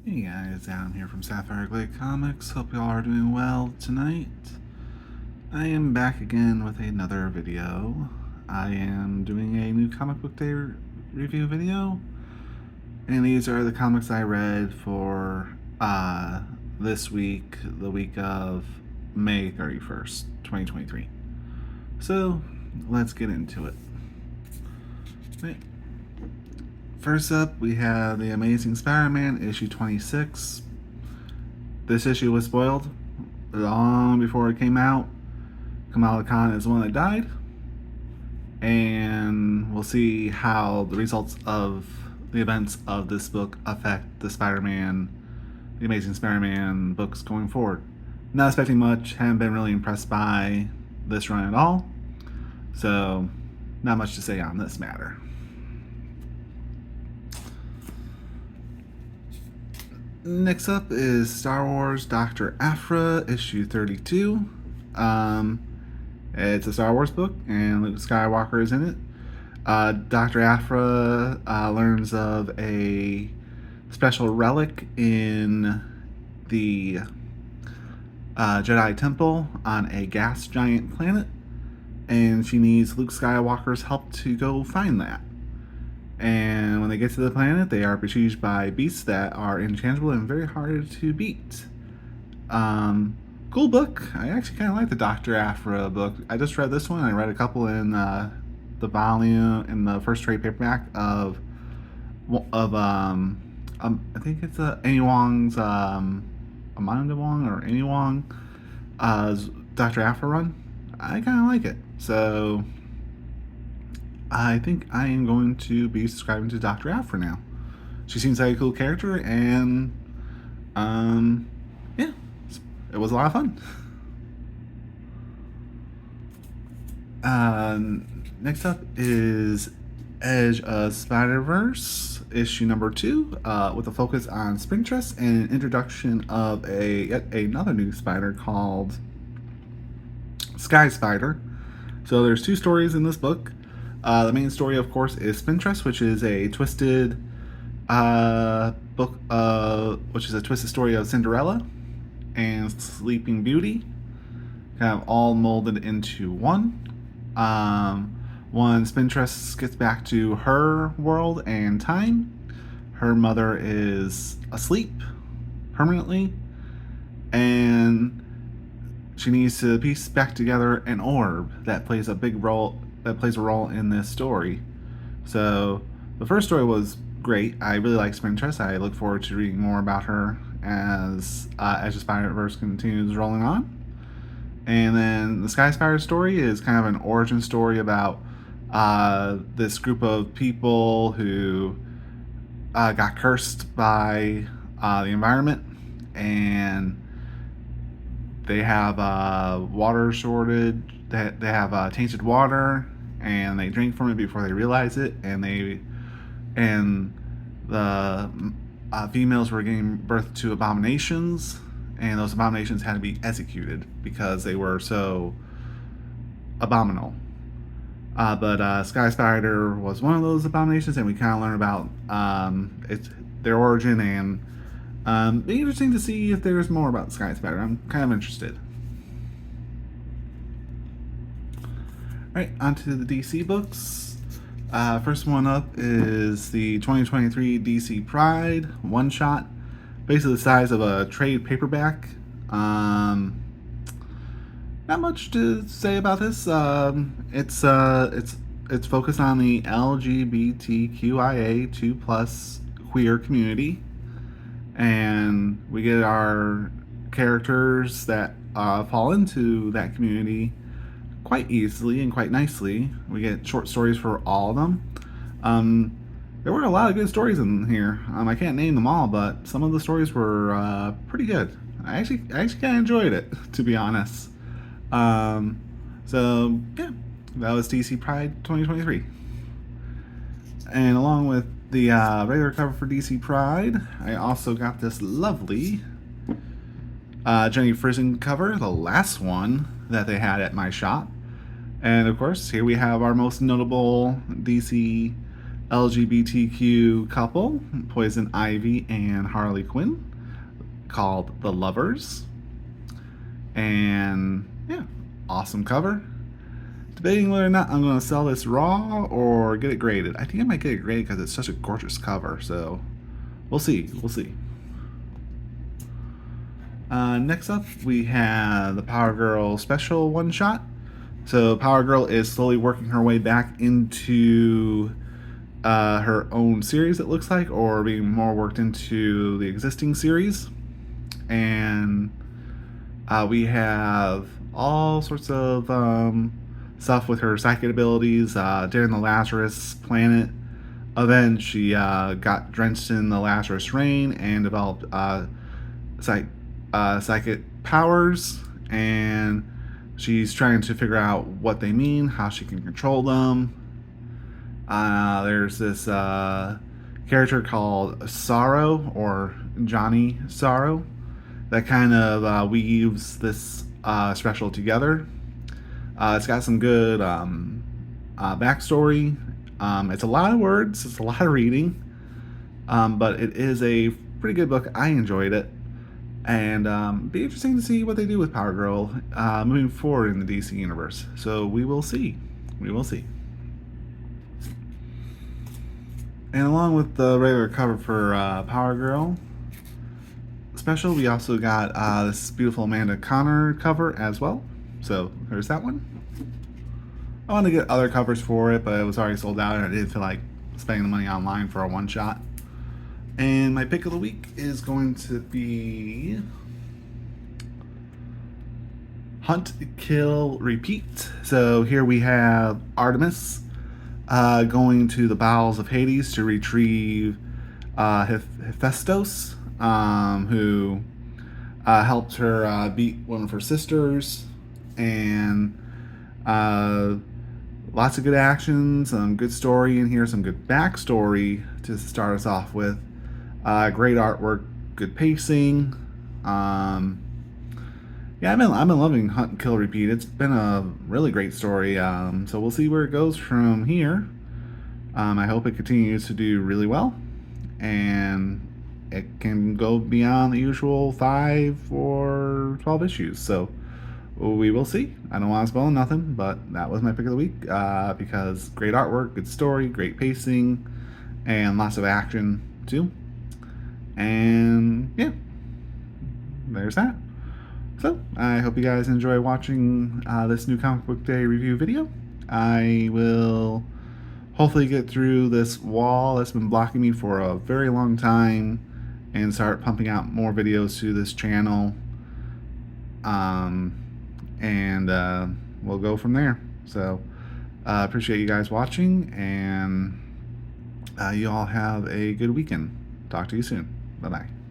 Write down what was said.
Hey guys, Adam here from sapphiregladecomics. Hope y'all are doing well tonight. I am back again with another video. I am doing a new comic book day review video, and these are the comics I read for this week, the week of May 31st, 2023. So let's get into it. Right. First up, we have The Amazing Spider-Man, issue 26. This issue was spoiled long before it came out. Kamala Khan is the one that died. And we'll see how the results of the events of this book affect the The Amazing Spider-Man books going forward. Not expecting much, haven't been really impressed by this run at all. So, not much to say on this matter. Next up is Star Wars Dr. Aphra, issue 32. It's a Star Wars book, and Luke Skywalker is in it. Dr. Aphra learns of a special relic in the Jedi Temple on a gas giant planet, and she needs Luke Skywalker's help to go find that. And when they get to the planet, they are besieged by beasts that are inchangeable and very hard to beat. Cool book. I actually kind of like the Dr. Aphra book. I just read this one. I read a couple in the volume, in the first trade paperback of I think it's Annie Wong's Amanda Wong or Annie Wong Dr. Aphra run. I kind of like it. So I think I am going to be subscribing to Dr. Aphra now. She seems like a cool character, and yeah, it was a lot of fun. Next up is Edge of Spider-Verse, issue number 2, with a focus on Springtress and an introduction of yet another new spider called Sky Spider. So there's 2 stories in this book. The main story, of course, is Spintress, which is a twisted book, which is a twisted story of Cinderella and Sleeping Beauty, kind of all molded into one. When Spintress gets back to her world and time, her mother is asleep permanently, and she needs to piece back together an orb that plays a role in this story. So the first story was great. I really like Spintress. I look forward to reading more about her as the Spider-Verse continues rolling on. And then the Sky Spider story is kind of an origin story about this group of people who got cursed by the environment, and they have water shortage. They have tainted water, and they drink from it before they realize it, and the females were giving birth to abominations, and those abominations had to be executed because they were so abominable. But Sky Spider was one of those abominations, and we kind of learn about their origin, and it'd be interesting to see if there's more about Sky Spider. I'm kind of interested. Alright, onto the DC books. First one up is the 2023 DC Pride one-shot, basically the size of a trade paperback. Not much to say about this. It's focused on the LGBTQIA2+ queer community, and we get our characters that fall into that community quite easily and quite nicely. We get short stories for all of them. There were a lot of good stories in here. I can't name them all, but some of the stories were pretty good. I actually kind of enjoyed it, to be honest. So yeah, that was DC Pride 2023. And along with the regular cover for DC Pride, I also got this lovely Jenny Frison cover, the last one that they had at my shop. And of course, here we have our most notable DC LGBTQ couple, Poison Ivy and Harley Quinn, called The Lovers. And yeah, awesome cover. Debating whether or not I'm going to sell this raw or get it graded. I think I might get it graded because it's such a gorgeous cover. So we'll see. We'll see. Next up, we have the Power Girl special one shot. So Power Girl is slowly working her way back into her own series, it looks like, or being more worked into the existing series. And we have all sorts of stuff with her psychic abilities. During the Lazarus planet event, she got drenched in the Lazarus rain and developed psychic powers, and she's trying to figure out what they mean, how she can control them. There's this character called Sorrow, or Johnny Sorrow, that kind of weaves this special together. It's got some good backstory. It's a lot of words, it's a lot of reading, but it is a pretty good book. I enjoyed it, and be interesting to see what they do with Power Girl moving forward in the DC universe. So we will see. We will see. And along with the regular cover for Power Girl special, we also got this beautiful Amanda Connor cover as well. So there's that one. I want to get other covers for it, but it was already sold out, and I didn't feel like spending the money online for a one shot. And my pick of the week is going to be Hunt, Kill, Repeat. So here we have Artemis going to the bowels of Hades to retrieve Hephaestus, who helped her beat one of her sisters, and lots of good action, some good story in here, some good backstory to start us off with. Great artwork, good pacing. Yeah, I've been loving Hunt and Kill Repeat. It's been a really great story. So we'll see where it goes from here. I hope it continues to do really well, and it can go beyond the usual 5 or 12 issues. So we will see. I don't want to spoil nothing, but that was my pick of the week because great artwork, good story, great pacing, and lots of action too. And yeah, there's that. So I hope you guys enjoy watching this New Comic Book Day review video. I will hopefully get through this wall that's been blocking me for a very long time and start pumping out more videos to this channel. And we'll go from there. So appreciate you guys watching, and you all have a good weekend. Talk to you soon. Bye-bye.